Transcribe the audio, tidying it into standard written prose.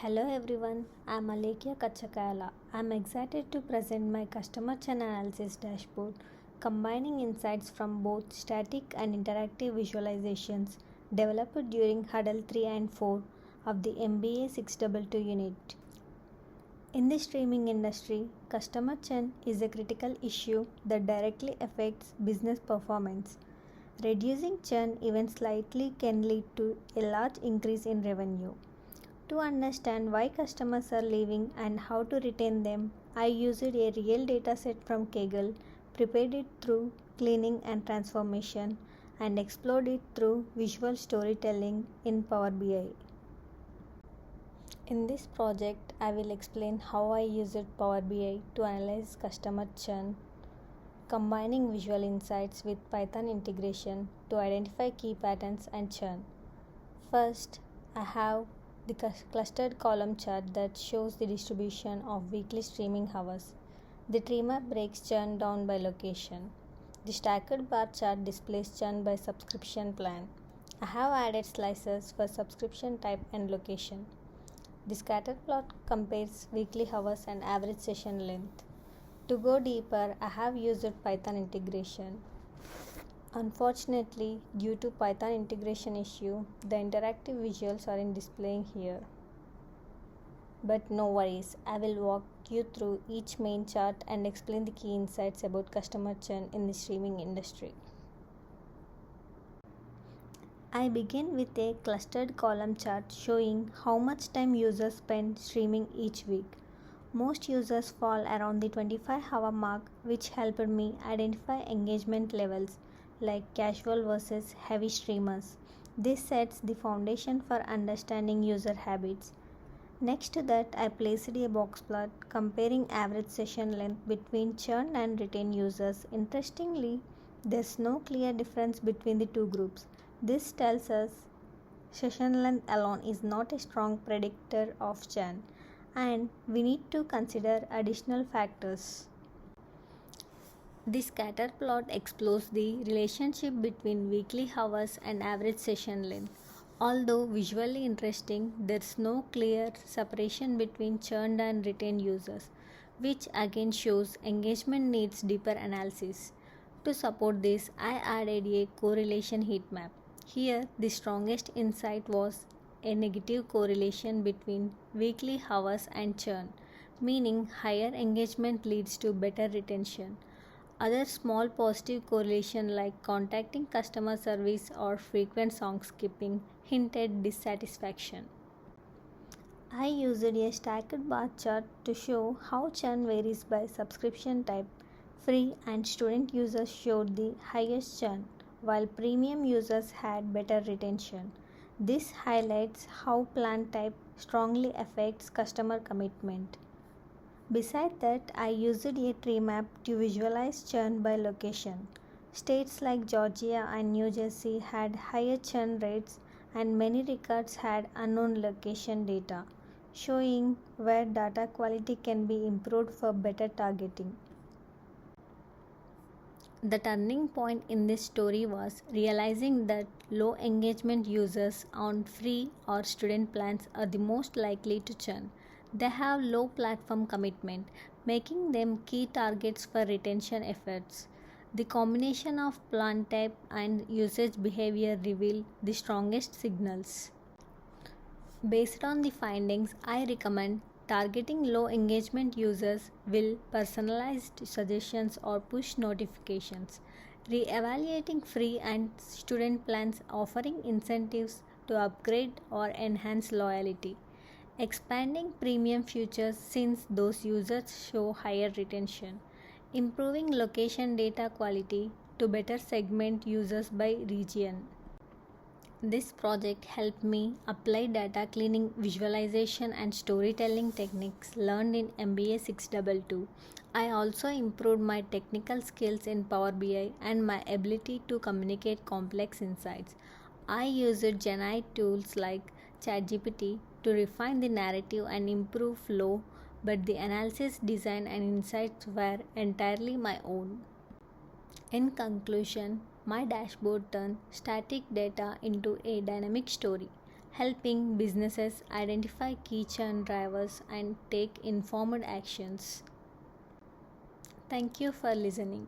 Hello everyone, I'm Alekia Kachakayala. I'm excited to present my customer churn analysis dashboard, combining insights from both static and interactive visualizations developed during Huddle 3 and 4 of the MBA622 unit. In the streaming industry, customer churn is a critical issue that directly affects business performance. Reducing churn even slightly can lead to a large increase in revenue. To understand why customers are leaving and how to retain them, I used a real dataset from Kaggle, prepared it through cleaning and transformation, and explored it through visual storytelling in Power BI. In this project, I will explain how I used Power BI to analyze customer churn, combining visual insights with Python integration to identify key patterns and churn. First, I have the clustered column chart that shows the distribution of weekly streaming hours. The tree map breaks churn down by location. The stacked bar chart displays churn by subscription plan. I have added slices for subscription type and location. The scatter plot compares weekly hours and average session length. To go deeper, I have used Python integration. Unfortunately, due to Python integration issue, the interactive visuals aren't displaying here. But no worries, I will walk you through each main chart and explain the key insights about customer churn in the streaming industry. I begin with a clustered column chart showing how much time users spend streaming each week. Most users fall around the 25-hour mark, which helped me identify engagement levels like casual versus heavy streamers. This sets the foundation for understanding user habits. Next to that, I placed a box plot comparing average session length between churn and retained users. Interestingly, there's no clear difference between the two groups. This tells us session length alone is not a strong predictor of churn, and we need to consider additional factors. The scatter plot explores the relationship between weekly hours and average session length. Although visually interesting, there's no clear separation between churned and retained users, which again shows engagement needs deeper analysis. To support this, I added a correlation heat map. Here, the strongest insight was a negative correlation between weekly hours and churn, meaning higher engagement leads to better retention. Other small positive correlation like contacting customer service or frequent song skipping hinted dissatisfaction. I used a stacked bar chart to show how churn varies by subscription type. Free and student users showed the highest churn, while premium users had better retention. This highlights how plan type strongly affects customer commitment. Besides that, I used a tree map to visualize churn by location. States like Georgia and New Jersey had higher churn rates, and many records had unknown location data, showing where data quality can be improved for better targeting. The turning point in this story was realizing that low engagement users on free or student plans are the most likely to churn. They have low platform commitment, making them key targets for retention efforts. The combination of plan type and usage behavior reveal the strongest signals. Based on the findings, I recommend targeting low engagement users with personalized suggestions or push notifications. Re-evaluating free and student plans offering incentives to upgrade or enhance loyalty. Expanding premium features since those users show higher retention. Improving location data quality to better segment users by region. This project helped me apply data cleaning, visualization, and storytelling techniques learned in MBA622. I also improved my technical skills in Power BI and my ability to communicate complex insights. I used GenAI tools like ChatGPT to refine the narrative and improve flow, but the analysis, design, and insights were entirely my own. In conclusion, my dashboard turned static data into a dynamic story. helping businesses identify key churn drivers and take informed actions. Thank you for listening.